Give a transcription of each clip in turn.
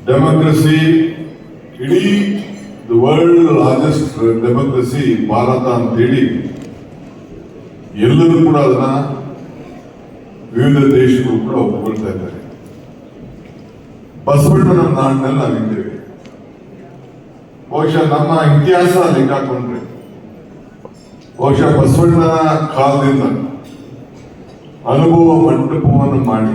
Democracy ಇಡೀ the world largest democracy Bharat ಅಂತೇಳಿ ಎಲ್ಲರೂ ಕೂಡ ಅದನ್ನ ವಿವಿಧ ದೇಶಗಳು ಕೂಡ ಒಪ್ಕೊಳ್ತಾ ಇದ್ದಾರೆ. ಬಸವಣ್ಣನ ನಾಡಿನಲ್ಲಿ ನಾವಿದ್ದೇವೆ. ಬಹುಶಃ ನಮ್ಮ ಇತಿಹಾಸ ಲೆಕ್ಕ ಹಾಕೊಂಡ್ರೆ ಬಹುಶಃ ಬಸವಣ್ಣನ ಕಾಲದಿಂದ ಅನುಭವ ಮಂಟಪವನ್ನು ಮಾಡಿ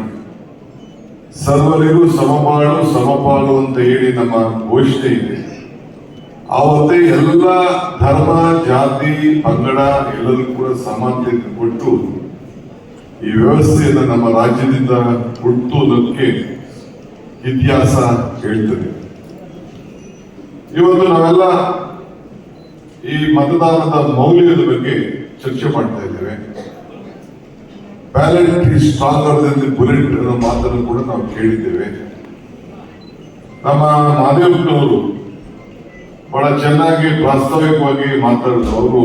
ಸರ್ವರಿಗೂ ಸಮಬಾಳು ಸಮಪಾಲು ಅಂತ ಹೇಳಿ ನಮ್ಮ ಘೋಷಣೆ ಇದೆ. ಆವತ್ತೇ ಎಲ್ಲ ಧರ್ಮ ಜಾತಿ ಪಂಗಡ ಎಲ್ಲರೂ ಕೂಡ ಸಮಾನತೆ ಕೊಟ್ಟು ಈ ವ್ಯವಸ್ಥೆಯನ್ನು ನಮ್ಮ ರಾಜ್ಯದಿಂದ ಹುಟ್ಟುವುದಕ್ಕೆ ಇತಿಹಾಸ ಹೇಳ್ತದೆ. ಇವತ್ತು ನಾವೆಲ್ಲ ಈ ಮತದಾನದ ಮೌಲ್ಯದ ಬಗ್ಗೆ ಚರ್ಚೆ ಮಾಡ್ತಾ ಇದ್ದೇವೆ. Ballot is stronger then the bullet ಅನ್ನೋ ಮಾತನ್ನು ಕೂಡ ನಾವು ಕೇಳಿದ್ದೇವೆ. ನಮ್ಮ ಮಹದೇವಪ್ಪನವರು ಬಹಳ ಚೆನ್ನಾಗಿ ಪ್ರಾಸ್ತಾವಿಕವಾಗಿ ಮಾತಾಡಿದ್ರು. ಅವರು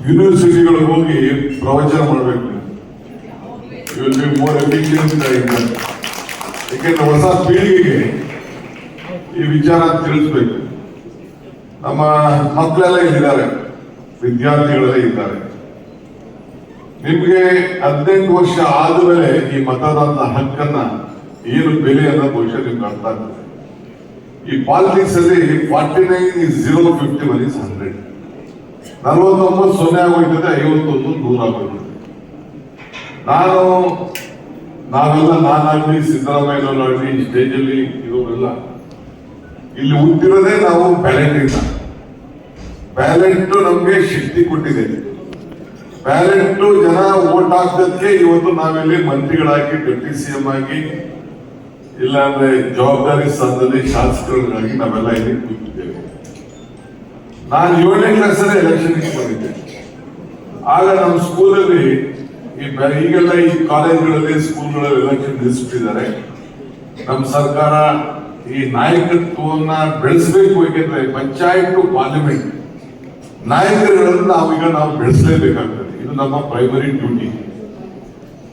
ಯೂನಿವರ್ಸಿಟಿಗಳಿಗೆ ಹೋಗಿ ಪ್ರವಚನ ಮಾಡಬೇಕು. ಮೋರ್ ಎಫಿಷಿಯಂಟ್ ಯಾಕೆಂದ್ರೆ ಹೊಸ ಪೀಳಿಗೆಗೆ ಈ ವಿಚಾರ ತಿಳಿಸ್ಬೇಕು. ನಮ್ಮ ಮಕ್ಕಳೆಲ್ಲ ಇಲ್ಲಿದ್ದಾರೆ, ವಿದ್ಯಾರ್ಥಿಗಳೆಲ್ಲ ಇದ್ದಾರೆ. ನಿಮ್ಗೆ 18 ವರ್ಷ ಆದ್ಮೇಲೆ ಈ ಮತದಾನದ ಹಕ್ಕನ್ನ ಏನು ಬೆಲೆ ಅನ್ನೋ ಬಹುಶಃ ನಿಮ್ಗೆ ಅರ್ಥ ಆಗ್ತದೆ. ಈ ಪಾಲಿಟಿಕ್ಸ್ ಅಲ್ಲಿ 49 is 0, 51 is 100. 49 0 ಆಗೋಯ್ತದೆ, 51 100 ಆಗೋಯ್ತದೆ. ನಾನಾಗ್ಲಿ ಸಿದ್ದರಾಮಯ್ಯನವರಾಗ್ಲಿ ಸ್ಟೇಜಲ್ಲಿ ಇರೋರೆಲ್ಲ ಇಲ್ಲಿ ಹುಟ್ಟಿರೋದೇ ನಾವು ಬ್ಯಾಲೆಟ್ ಇಂದ. ಬ್ಯಾಲೆಟ್ ನಮ್ಗೆ ಶಕ್ತಿ ಕೊಟ್ಟಿದೆ. ಬ್ಯಾಲೆಟ್ ಜನ ವೋಟ್ ಹಾಕೋದಕ್ಕೆ ಇವತ್ತು ನಾವೆಲ್ಲಿ ಮಂತ್ರಿಗಳಾಗಿ ಡೆಪ್ಟಿ ಸಿಎಂ ಆಗಿ ಇಲ್ಲಾಂದ್ರೆ ಜವಾಬ್ದಾರಿ ಸ್ಥಾನದಲ್ಲಿ ಶಾಸಕರಾಗಿ ನಾವೆಲ್ಲ ಇಲ್ಲಿ ಕೂತಿದ್ದೇವೆ. ನಾನು 7ನೇ ಕ್ಲಾಸಲ್ಲೇ ಎಲೆಕ್ಷನ್ಗೆ ಬಂದಿದ್ದೆ. ಆಗ ನಮ್ಮ ಸ್ಕೂಲಲ್ಲಿ ಈಗೆಲ್ಲ ಈ ಕಾಲೇಜ್ಗಳಲ್ಲಿ ಸ್ಕೂಲ್ಗಳಲ್ಲಿ ಎಲೆಕ್ಷನ್ ನಿಲ್ಲಿಸ್ಬಿಟ್ಟಿದ್ದಾರೆ. ನಮ್ಮ ಸರ್ಕಾರ ಈ ನಾಯಕತ್ವವನ್ನ ಬೆಳೆಸಬೇಕು. ಏಕೆಂದ್ರೆ ಪಂಚಾಯತ್ ಟು ಪಾರ್ಲಿಮೆಂಟ್ ನಾಯಕರುಗಳನ್ನು ನಾವು ಬೆಳೆಸಲೇಬೇಕಾಗ್ತದೆ. ಇದು ನಮ್ಮ ಪ್ರೈಮರಿ ಡ್ಯೂಟಿ.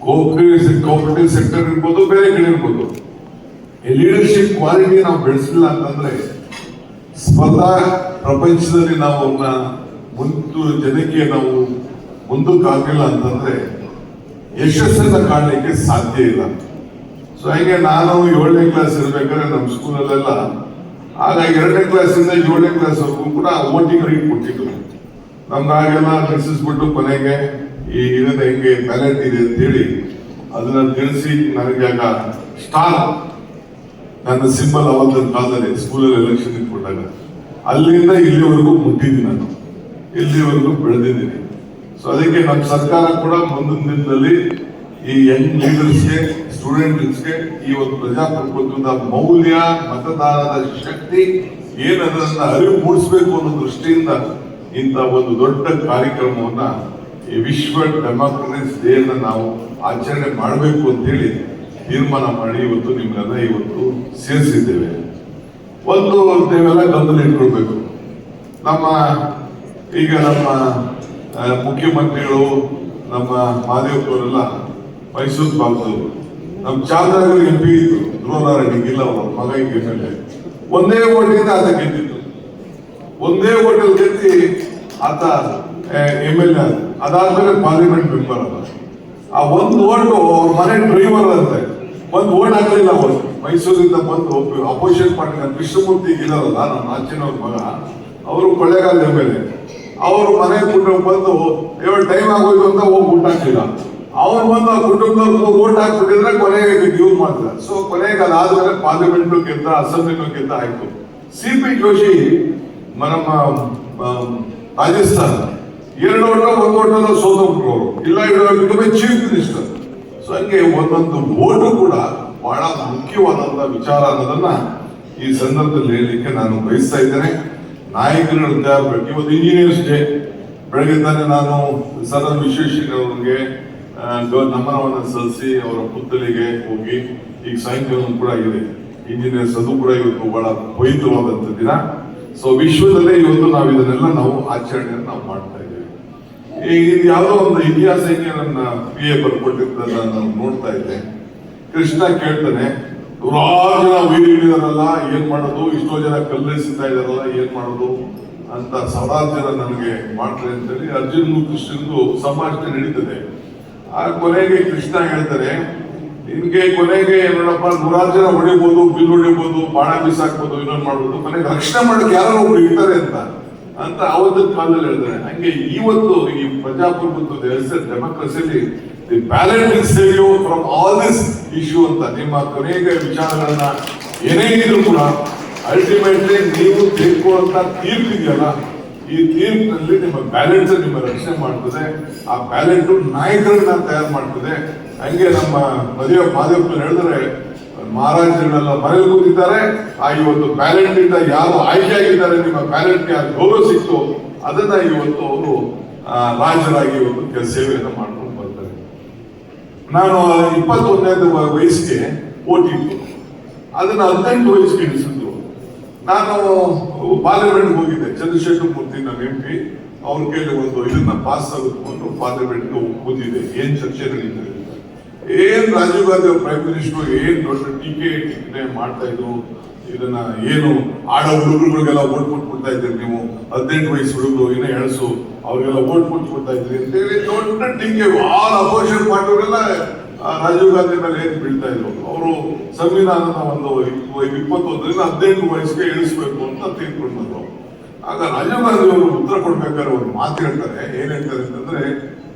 ಕೋಆಪರೇಟಿವ್ ಸೆಕ್ಟರ್ ಇರ್ಬೋದು, ಬೇರೆ ಕಡೆ ಇರ್ಬೋದು. ಈ ಲೀಡರ್ಶಿಪ್ ಕ್ವಾಲಿಟಿ ನಾವು ಬೆಳೆಸಲಿಲ್ಲ ಅಂತಂದ್ರೆ ಸ್ಪರ್ಧಾ ಪ್ರಪಂಚದಲ್ಲಿ ನಾವು ಅವ್ರನ್ನ ಜನಕ್ಕೆ ನಾವು ಮುಂದಕ್ಕೆ ಆಗಿಲ್ಲ ಅಂತಂದ್ರೆ ಯಶಸ್ಸನ್ನ ಕಾಣಲಿಕ್ಕೆ ಸಾಧ್ಯ ಇಲ್ಲ. ಸೊ ಹಾಗೆ ನಾನು 7ನೇ ಕ್ಲಾಸ್ ಇರ್ಬೇಕಾದ್ರೆ ನಮ್ಮ ಸ್ಕೂಲಲ್ಲೆಲ್ಲ ಆಗ 2ನೇ ಕ್ಲಾಸಿಂದ 7ನೇ ಕ್ಲಾಸ್ ವರೆಗೂ ಕೂಡ ವೋಟಿಂಗ್ ರೈಟ್ ಕೊಟ್ಟಿದ್ರು. ನಮ್ಗೆ ಆಗೆಲ್ಲ ನಿಲ್ಲಿಸ್ಬಿಟ್ಟು ಕೊನೆಗೆ ಈ ಇದನ್ನ ಹೆಂಗೆ ಬ್ಯಾಲೆಟ್ ಇದೆ ಅಂತ ಹೇಳಿ ಅದನ್ನ ತಿಳಿಸಿ ನನಗೆ ಆಗ ಸ್ಟಾರ್ ನನ್ನ ಸಿಂಬಲ್ ಅವತ್ತಿನ ಕಾಲದಲ್ಲಿ ಸ್ಕೂಲಲ್ಲಿ ಎಲೆಕ್ಷನ್ ಕೊಟ್ಟಾಗ ಅಲ್ಲಿಂದ ಇಲ್ಲಿವರೆಗೂ ಮುಟ್ಟಿದ್ದೀನಿ. ನಾನು ಇಲ್ಲಿವರೆಗೂ ಬೆಳೆದಿದ್ದೀನಿ. ಸೊ ಅದಕ್ಕೆ ನಮ್ಮ ಸರ್ಕಾರ ಕೂಡ ಮುಂದಿನ ದಿನದಲ್ಲಿ ಈ ಯಂಗ್ ಲೀಡರ್ಸ್ಗೆ ಸ್ಟೂಡೆಂಟ್ಸ್ಗೆ ಈ ಒಂದು ಪ್ರಜಾಪ್ರಭುತ್ವದ ಮೌಲ್ಯ ಮತದಾನದ ಶಕ್ತಿ ಏನದನ್ನ ಅರಿವು ಮೂಡಿಸಬೇಕು ಅನ್ನೋ ದೃಷ್ಟಿಯಿಂದ ಇಂಥ ಒಂದು ದೊಡ್ಡ ಕಾರ್ಯಕ್ರಮವನ್ನ ಈ ವಿಶ್ವ ಡೆಮಾಕ್ರಸಿ ಡೇ ಅನ್ನ ನಾವು ಆಚರಣೆ ಮಾಡಬೇಕು ಅಂತೇಳಿ ತೀರ್ಮಾನ ಮಾಡಿ ಇವತ್ತು ನಿಮ್ಮೆಲ್ಲ ಇವತ್ತು ಸೇರಿಸಿದ್ದೇವೆ. ಒಂದು ನೀವೆಲ್ಲ ಗಮನ ಇಟ್ಕೊಳ್ಬೇಕು. ಈಗ ನಮ್ಮ ಮುಖ್ಯಮಂತ್ರಿಗಳು ನಮ್ಮ ಮಹದೇವಪ್ಪವರೆಲ್ಲ ಮೈಸೂರು ಭಾಗದವರು. ನಮ್ಮ ಚಾಮರಾಜನಗರ MP ಇದ್ರು ಧ್ರುವನಾರಾಯಣ ಗಿಲ್ಲ ಅವರ ಮಗ ಈಗ MLA. ಒಂದೇ ಓಟಿಂದ ಆತ ಗೆದ್ದಿತ್ತು. ಒಂದೇ ಓಟಲ್ಲಿ ಗೆದ್ದಿ ಆತ MLA. ಅದಾದ್ಮೇಲೆ ಪಾರ್ಲಿಮೆಂಟ್ ಮೆಂಬರ್ ಅದ. ಆ ಒಂದು ಓಟು ಅವ್ರ ಮನೆ ಡ್ರೈವರ್ ಅಂತೆ ಒಂದು ಓಟ್ ಹಾಕಲಿಲ್ಲ. ಅವರು ಮೈಸೂರಿಂದ ಬಂದು ಅಪೋಸಿಷನ್ ಪಾರ್ಟಿ ಕೃಷ್ಣಮೂರ್ತಿ ಗಿಲ್ಲರಲ್ಲ ನಮ್ಮ ಆಚೆನವ್ರ ಮಗ, ಅವರು ಕೊಳ್ಳೇಗಾಲ MLA. ಅವರು ಮನೆ ಕುಟುಂಬ ಬಂದು ಟೈಮ್ ಆಗೋಯ್ತು ಅಂತ ಹೋಗಿ ಊಟ ಹಾಕಲಿಲ್ಲ. ಅವ್ರು ಬಂದು ಆ ಕುಟುಂಬದವ್ರು ಓಟ್ ಹಾಕ್ಬಿಟ್ಟಿದ್ರೆ ಕೊನೆಗೆ ಯೂಸ್ ಮಾಡ್ತಾರೆ. ಸೊ ಕೊನೆಗೆ ಅದಾದ್ಮೇಲೆ ಪಾರ್ಲಿಮೆಂಟ್ ಗೆದ್ದ, ಅಸೆಂಬ್ಲಿನೂ ಗೆದ್ದ ಆಯ್ತು. CP ಜೋಶಿ ನಮ್ಮ ರಾಜಸ್ಥಾನ 2 ಓಟ 1 ಓಟಲ್ಲ ಸೋತೋಗ್ಬಿಟ್ರು ಅವರು. ಇಲ್ಲ ಇಡೋದು ಚೀಫ್ ಮಿನಿಸ್ಟರ್. ಸೊ ಹಂಗೆ ಒಂದೊಂದು ಓಟು ಕೂಡ ಬಹಳ ಮುಖ್ಯವಾದಂತಹ ವಿಚಾರ ಅನ್ನೋದನ್ನ ಈ ಸಂದರ್ಭದಲ್ಲಿ ಹೇಳಲಿಕ್ಕೆ ನಾನು ಬಯಸ್ತಾ ಇದ್ದೇನೆ. ನಾಯಕರುಗಳ ಇವತ್ತು ಇಂಜಿನಿಯರ್ಸ್ ಡೇ. ಬೆಳಗ್ಗೆ ತಾನೆ ನಾನು ಸರ್ ವಿಶ್ವೇಶ್ವರಯ್ಯನವರಿಗೆ ನಮನವನ್ನು ಸಲ್ಲಿಸಿ ಅವರ ಪುತ್ಥಳಿಗೆ ಹೋಗಿ ಈಗ ಸಾಯಂಕಾಲ ಕೂಡ ಇದೆ ಇಂಜಿನಿಯರ್ಸ್, ಅದು ಕೂಡ ಇವತ್ತು ಬಹಳ ಪವಿತ್ರವಾದಂತ ದಿನ. ಸೊ ವಿಶ್ವದಲ್ಲೇ ಇವತ್ತು ನಾವು ಇದನ್ನೆಲ್ಲ ನಾವು ಆಚರಣೆಯನ್ನು ನಾವು ಮಾಡ್ತಾ ಇದ್ದೇವೆ. ಇದು ಯಾವುದೋ ಒಂದು ಇತಿಹಾಸ ಹಿಂಗೆ ನನ್ನ PA ಬರ್ಕೊಟ್ಟಿದ್ದನ್ನ ನಾನು ನೋಡ್ತಾ ಇದ್ದೆ. ಕೃಷ್ಣ ಕೇಳ್ತಾನೆ, ನೂರಾರು ಜನ ವೀರಿಗಳಿದಾರಲ್ಲ ಏನ್ ಮಾಡೋದು, ಇಷ್ಟೋ ಜನ ಕಲ್ಲೆಸಿತಾ ಇದಾರಲ್ಲ ಏನ್ ಮಾಡೋದು ಅಂತ ಸಾವಿರಾರು ಜನ ನನಗೆ ಮಾಡ್ತಾರೆ ಅಂತೇಳಿ ಅರ್ಜುನ್ಗೂ ಕೃಷ್ಣನ್ಗೂ ಸಂಭಾಷಣೆ ನಡೀತದೆ. ಆ ಕೊನೆಗೆ ಕೃಷ್ಣ ಹೇಳ್ತಾರೆ, ನಿನ್ಗೆ ಕೊನೆಗೆ ನೋಡಪ್ಪ ನೂರಾರು ಜನ ಹೊಡಿಬಹುದು, ಬಿಲ್ ಹೊಡಿಬಹುದು, ಬಾಣ ಬೀಸಾಕ್ಬೋದು, ಇನ್ನೊಂದು ಮಾಡ್ಬೋದು, ಕೊನೆಗೆ ರಕ್ಷಣೆ ಮಾಡಕ್ಕೆ ಯಾರೋ ಒಬ್ರು ಇರ್ತಾರೆ ಅಂತ ಅವತ್ತಿನ ಕಾಲದಲ್ಲಿ ಹೇಳ್ತಾರೆ. ಹಂಗೆ ಇವತ್ತು ಈ ಪ್ರಜಾಪ್ರಭುತ್ವದ ಡೆಮೋಕ್ರಸಿಯಲ್ಲಿ the balance will save you from all this issue ಅಂತ ನಿಮ್ಮ ಕೊನೆಗೆ ವಿಚಾರಗಳನ್ನ ಏನೇ ಇದ್ರು ಕೂಡ ಅಲ್ಟಿಮೇಟ್ಲಿ ನೀವು ತೆಗೆದುಕೊಳ್ಳುವಂತ ತೀರ್ಪಿದೆಯಲ್ಲ, ಈ ತೀರ್ಪಿನಲ್ಲಿ ನಿಮ್ಮ ಬ್ಯಾಲೆನ್ಸ್ ನಿಮ್ಮ ರಕ್ಷಣೆ ಮಾಡ್ತದೆ. ಆ ಬ್ಯಾಲೆನ್ಸ್ ನಾಯಕರನ್ನ ತಯಾರು ಮಾಡ್ತದೆ. ಹಂಗೆ ನಮ್ಮ ಮದುವೆ ಮಾದೇವಪ್ಪನ ಹೇಳಿದ್ರೆ ಮಹಾರಾಜರನ್ನೆಲ್ಲ ಮನೇಲಿ ಕೂತಿದ್ದಾರೆ. ಆ ಇವತ್ತು ಬ್ಯಾಲೆಟ್ ಇಂದ ಯಾರು ಆಯ್ಕೆ ಆಗಿದ್ದಾರೆ, ನಿಮ್ಮ ಬ್ಯಾಲೆಟ್ಗೆ ಯಾರು ಗೌರವ ಸಿಕ್ತು, ಅದನ್ನ ಇವತ್ತು ಅವರು ರಾಜರಾಗಿ ಇವತ್ತು ಸೇವೆಯನ್ನು ಮಾಡ್ಕೊಂಡು ಬರ್ತಾರೆ. ನಾನು 21ನೇ ವಯಸ್ಸಿಗೆ ಓಟಿತ್ತು, ಅದನ್ನ 18 ವಯಸ್ಸಿಗೆ ಇಳಿಸಿದ್ರು. ನಾನು ಪಾರ್ಲಿಮೆಂಟ್ಗೆ ಹೋಗಿದ್ದೆ, ಚಂದ್ರಶೇಖರ್ ಮೂರ್ತಿ ನಮ್ಮ MP ಅವ್ರ ಕೈಲಿ ಒಂದು ಇದನ್ನ ಪಾಸ್ ಆಗುತ್ಕೊಂಡು ಪಾರ್ಲಿಮೆಂಟ್ಗೆ ಕೂತಿದ್ದೆ. ಏನ್ ಚರ್ಚೆ ನಡೀತದೆ, ಏನ್ ರಾಜೀವ್ ಗಾಂಧಿ ಪ್ರೈಮ್ ಮಿನಿಸ್ಟರ್ ಏನ್ ದೊಡ್ಡ ಟೀಕೆ ಮಾಡ್ತಾ ಇದ್ರು, ಇದನ್ನ ಏನು ಆಡೋ ಹುಡುಗರುಗಳಿಗೆಲ್ಲ ಓಟ್ ಕೊಟ್ಬಿಡ್ತಾ ಇದ್ರಿ ನೀವು, 18 ವಯಸ್ಸು ಹುಡುಗರು ಏನೋ ಎಳಸು ಅವ್ರಿಗೆಲ್ಲ ಓಟ್ ಕೊಟ್ಬಿಡ್ತಾ ಇದ್ರಿ ಅಂತೇಳಿ ದೊಡ್ಡ ಟೀಕೆ ಆಲ್ ಅಪೋಸಿಷನ್ ಪಾರ್ಟಿಯವರೆಲ್ಲ ರಾಜೀವ್ ಗಾಂಧಿ ಮೇಲೆ ಏನ್ ಬೀಳ್ತಾ ಇದ್ರು. ಅವರು ಸಂವಿಧಾನದ ಒಂದು 21ರಿಂದ 18 ವಯಸ್ಸಿಗೆ ಇಳಿಸ್ಬೇಕು ಅಂತ ತೀರ್ಕೊಂಡು ಬಂದ್ರು. ಆಗ ರಾಜೀವ್ ಗಾಂಧಿ ಅವರು ಉತ್ತರ ಕೊಡ್ಬೇಕಾದ್ರೆ ಒಂದು ಮಾತು ಹೇಳ್ತಾರೆ. ಏನ್ ಹೇಳ್ತಾರೆ ಅಂತಂದ್ರೆ,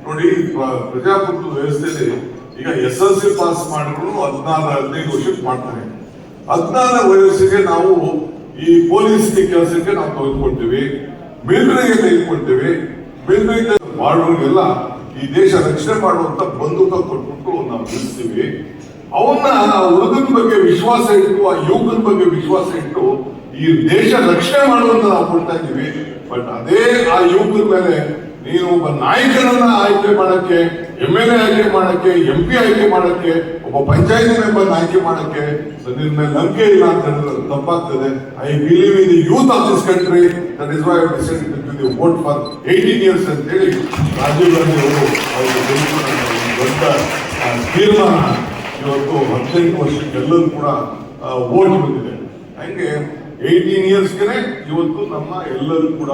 ನೋಡಿ ಪ್ರಜಾಪ್ರಭುತ್ವ ವ್ಯವಸ್ಥೆಯಲ್ಲಿ ಈಗ SLC ಪಾಸ್ ಮಾಡಿದ್ರು 14-15 ವರ್ಷಕ್ಕೆ ಮಾಡ್ತಾರೆ. 14 ವಯಸ್ಸಿಗೆ ನಾವು ಈ ಪೊಲೀಸ್ ಕೆಲಸಕ್ಕೆ ನಾವು ತೆಗೆದುಕೊಳ್ತೀವಿ, ಮಿಲಿಟರಿಗೆ ತೆಗೆದುಕೊಳ್ತೀವಿ. ಮಿಲಿಟರಿಗೆ ಮಾಡೋರಿಗೆಲ್ಲ ಈ ದೇಶ ರಕ್ಷಣೆ ಮಾಡುವಂತ ಬಂದೂಕ ಕೊಟ್ಬಿಟ್ಟು ನಾವು ನಿಲ್ಲಿಸ್ತೀವಿ. ಅವನ್ನ ಹುಡುಗನ ಬಗ್ಗೆ ವಿಶ್ವಾಸ ಇಟ್ಟು, ಆ ಯುವಕನ ಬಗ್ಗೆ ವಿಶ್ವಾಸ ಇಟ್ಟು ಈ ದೇಶ ರಕ್ಷಣೆ ಮಾಡುವಂತ ನಾವು ಕೊಡ್ತಾ ಇದ್ದೀವಿ. ಬಟ್ ಅದೇ ಆ ಯುವಕರ ಮೇಲೆ ನೀನು ಒಬ್ಬ ನಾಯಕರನ್ನ ಆಯ್ಕೆ ಮಾಡಕ್ಕೆ, MLA ಆಯ್ಕೆ ಮಾಡಕ್ಕೆ, MP ಆಯ್ಕೆ ಮಾಡಕ್ಕೆ, ಒಬ್ಬ ಪಂಚಾಯತಿ ಮೆಂಬರ್ ಆಯ್ಕೆ ಮಾಡಕ್ಕೆ ನಿನ್ನ ಮೇಲೆ ನಂಬಿಕೆ ಇಲ್ಲ ಅಂತ ಹೇಳಿದ್ರೆ ತಪ್ಪಾಗ್ತದೆ. I believe in the youth of this country, that is why I decided to give the vote for 18 years ಅಂತ ಹೇಳಿ ರಾಜೀವ್ ಗಾಂಧಿ ಅವರು ದೊಡ್ಡ ತೀರ್ಮಾನ ಇವತ್ತು 18 ವರ್ಷಕ್ಕೆ ಎಲ್ಲರೂ ಕೂಡ ವೋಟ್ ಬಂದಿದೆ. ಹಂಗೆ 18 yearsಗೆ ಇವತ್ತು ನಮ್ಮ ಎಲ್ಲರೂ ಕೂಡ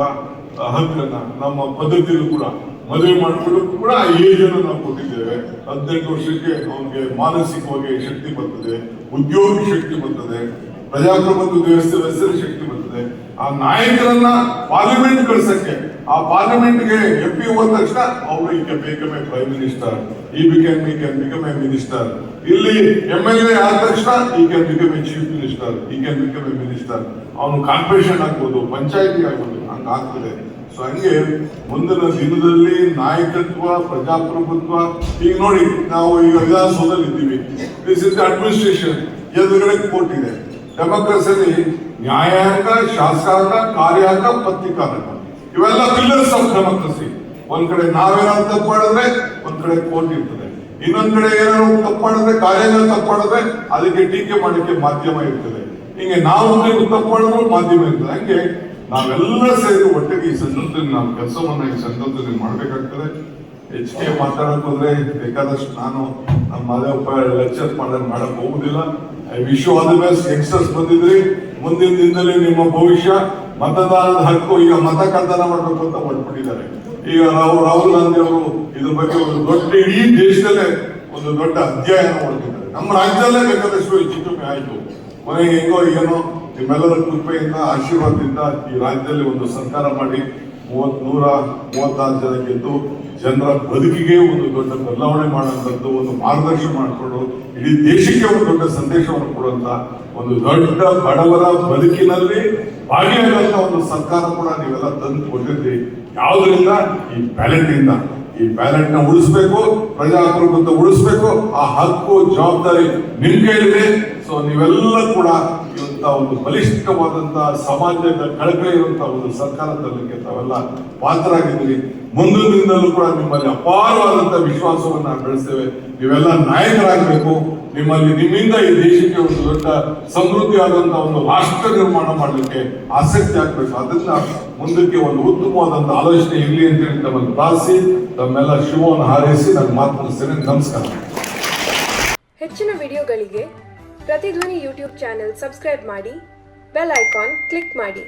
ಹಕ್ಕನ್ನ ನಮ್ಮ ಪದ್ಧತಿಯಲ್ಲೂ ಕೂಡ ಮದುವೆ ಮಾಡ್ಕೊಳ್ಳೋಕ್ಕೂ ಕೂಡ ಏಜ್ ಅನ್ನು ನಾವು ಕೊಟ್ಟಿದ್ದೇವೆ. 18 ವರ್ಷಕ್ಕೆ ಅವನಿಗೆ ಮಾನಸಿಕವಾಗಿ ಶಕ್ತಿ ಬರ್ತದೆ, ಉದ್ಯೋಗ ಶಕ್ತಿ ಬರ್ತದೆ, ಪ್ರಜಾಪ್ರಭುತ್ವ ವ್ಯವಸ್ಥೆ ಶಕ್ತಿ ಬರ್ತದೆ. ಆ ನಾಯಕರನ್ನ ಪಾರ್ಲಿಮೆಂಟ್ ಕಳ್ಸಕ್ಕೆ, ಆ ಪಾರ್ಲಿಮೆಂಟ್ಗೆ MP ಹೋದ ತಕ್ಷಣ ಅವರು ಈ can become A prime minister, ಈ ಕ್ಯಾನ್ ಬಿಕಮ್ ಎ ಮಿನಿಸ್ಟರ್. ಇಲ್ಲಿ MLA ಆದ ತಕ್ಷಣ ಈ can become A chief minister, ಈ ಕ್ಯಾನ್ ಬಿಕಮ್ ಎ ಮಿನಿಸ್ಟರ್. ಅವನು ಕಾರ್ಪೊರೇಷನ್ ಆಗ್ಬೋದು, ಪಂಚಾಯತಿ ಆಗ್ಬೋದು, ಹಂಗ ಆಗ್ತದೆ. ಸೊ ಹಂಗೆ ಮುಂದಿನ ದಿನದಲ್ಲಿ ನಾಯಕತ್ವ, ಪ್ರಜಾಪ್ರಭುತ್ವ, ಈಗ ನೋಡಿ ನಾವು ಈಗ ವಿಧಾನಸೌಧದಲ್ಲಿ ಇದ್ದೀವಿ, ದಿಸ್ ಇಸ್ ಅಡ್ಮಿನಿಸ್ಟ್ರೇಷನ್, ಎದುರುಗಡೆ ಕೋರ್ಟ್ ಇದೆ. ಡೆಮೋಕ್ರಸಿಯಲ್ಲಿ ನ್ಯಾಯಾಂಗ, ಶಾಸಕಾಂಗ, ಕಾರ್ಯಾಂಗ, ಪತ್ರಿಕಾರಂಗ, ಇವೆಲ್ಲ ಪಿಲ್ಲರ್ಸ್ ಆಫ್ ಡೆಮೋಕ್ರಸಿ. ಒಂದ್ ಕಡೆ ನಾವೇನಾದ್ರು ತಪ್ಪು ಮಾಡಿದ್ರೆ ಒಂದ್ ಕಡೆ ಕೋರ್ಟ್ ಇರ್ತದೆ, ಇನ್ನೊಂದ್ ಕಡೆ ಏನಾದ್ರು ತಪ್ಪು ಮಾಡಿದ್ರೆ, ಕಾರ್ಯಾಂಗ ತಪ್ಪು ಮಾಡಿದ್ರೆ ಅದಕ್ಕೆ ಟೀಕೆ ಮಾಡಲಿಕ್ಕೆ ಮಾಧ್ಯಮ ಇರ್ತದೆ. ಹಿಂಗೆ ನಾವು ತಪ್ಪು ಮಾಡಿದ್ರು ಮಾಧ್ಯಮ ಇರ್ತದೆ. ಹಂಗೆ ನಾವೆಲ್ಲ ಸೇರಿ ಒಟ್ಟಿಗೆ ಈ ಸಂದರ್ಭದಲ್ಲಿ ನಾವು ಕೆಲಸವನ್ನ ಈ ಸಂದರ್ಭದಲ್ಲಿ ಮಾಡ್ಬೇಕಾಗ್ತದೆ. ಹೆಚ್ಚಿಗೆ ಮಾತಾಡಕ್ ಹೋದ್ರೆ ಬೇಕಾದಷ್ಟು ನಾನು ನಮ್ಮ ಮಾದೇವಪ್ಪ ಲೆಕ್ಚರ್ ಮಾಡಕ್ ಹೋಗುದಿಲ್ಲ. I wish you all the best. Youngsters ಬಂದಿದ್ರಿ, ಮುಂದಿನ ದಿನದಲ್ಲಿ ನಿಮ್ಮ ಭವಿಷ್ಯ, ಮತದಾನದ ಹಕ್ಕು, ಈಗ ಮತ ಕಳ್ತನ ಮಾಡ್ಬೇಕು ಅಂತ ಹೊರಟ್ಬಿಟ್ಟಿದ್ದಾರೆ. ಈಗ ರಾಹುಲ್ ಗಾಂಧಿ ಅವರು ಇದ್ರ ಬಗ್ಗೆ ಒಂದು ದೊಡ್ಡ, ಇಡೀ ದೇಶದಲ್ಲೇ ಒಂದು ದೊಡ್ಡ ಅಧ್ಯಯನ ಮಾಡ್ತಿದ್ದಾರೆ. ನಮ್ಮ ರಾಜ್ಯದಲ್ಲೇ ಬೇಕಾದಷ್ಟು ಹೆಚ್ಚು ಆಯ್ತು. ಮನೆಗೆ ಹೆಂಗೋ ಏನೋ ನಿಮ್ಮೆಲ್ಲರ ಕೃಪೆಯಿಂದ, ಆಶೀರ್ವಾದದಿಂದ ಈ ರಾಜ್ಯದಲ್ಲಿ ಒಂದು ಸರ್ಕಾರ ಮಾಡಿ 136 ಜನ ಗೆದ್ದು ಜನರ ಬದುಕಿಗೆ ಒಂದು ದೊಡ್ಡ ಬದಲಾವಣೆ ಮಾಡುವಂಥದ್ದು, ಒಂದು ಮಾರ್ಗದರ್ಶನ ಮಾಡಿಕೊಂಡು ಇಡೀ ದೇಶಕ್ಕೆ ಒಂದು ದೊಡ್ಡ ಸಂದೇಶವನ್ನು ಕೊಡುವಂತ ಒಂದು ದೊಡ್ಡ ಬಡವರ ಬದುಕಿನಲ್ಲಿ ಭಾಗಿಯಾಗುವಂತ ಒಂದು ಸರ್ಕಾರ ಕೂಡ ನೀವೆಲ್ಲ ತಂದು ಕೊಟ್ಟಿದ್ರಿ. ಯಾವುದರಿಂದ? ಈ ಬ್ಯಾಲೆಟ್ ಇಂದ. ಈ ಬ್ಯಾಲೆಟ್ ನ ಉಳಿಸ್ಬೇಕು, ಪ್ರಜಾಪ್ರಭುತ್ವ ಉಳಿಸ್ಬೇಕು. ಆ ಹಕ್ಕು, ಜವಾಬ್ದಾರಿ ನಿಮ್ ಕೈಲಿದೆ. ಸೊ ನೀವೆಲ್ಲ ಕೂಡ ಇವತ್ತ ಒಂದು ಬಲಿಷ್ಠವಾದಂತಹ ಸಮಾಜದ ಕಳಕಳಿ ಇರುವಂತಹ ಒಂದು ಸರ್ಕಾರ ತರಲಿಕ್ಕೆ ತಾವೆಲ್ಲ ಪಾತ್ರರಾಗಿದ್ದೀರಿ. ಮುಂದಿನ ದಿನದಲ್ಲೂ ಕೂಡ ನಿಮ್ಮಲ್ಲಿ ಅಪಾರವಾದಂತಹ ವಿಶ್ವಾಸವನ್ನ ಬೆಳೆಸ್ತೇವೆ. ನೀವೆಲ್ಲ ನಾಯಕರಾಗಬೇಕು. ನಿಮ್ಮಿಂದ ಈ ದೇಶಕ್ಕೆ ಒಂದು ದೊಡ್ಡ ಸಮೃದ್ಧಿಯಾದಂತಹ ಒಂದು ರಾಷ್ಟ್ರ ನಿರ್ಮಾಣ ಮಾಡಲಿಕ್ಕೆ ಆಸಕ್ತಿ ಆಗ್ಬೇಕು. ಅದನ್ನ ಮುಂದಕ್ಕೆ ಒಂದು ಉತ್ತಮವಾದಂತಹ ಆಲೋಚನೆ ಇರಲಿ ಅಂತ ಹೇಳಿ ತಮ್ಮನ್ನು ಪ್ರಾರ್ಥಿಸಿ ತಮ್ಮೆಲ್ಲ ಶುಭವನ್ನು ಹಾರೈಸಿ ನಾನು ಮಾತು ಮುಗಿಸ್ತೇನೆ. ನಮಸ್ಕಾರ. ಹೆಚ್ಚಿನ ವಿಡಿಯೋಗಳಿಗೆ ಪ್ರತಿಧ್ವನಿ ಯೂಟ್ಯೂಬ್ ಚಾನೆಲ್ ಸಬ್ಸ್ಕ್ರೈಬ್ ಮಾಡಿ, ಬೆಲ್ ಐಕಾನ್ ಕ್ಲಿಕ್ ಮಾಡಿ.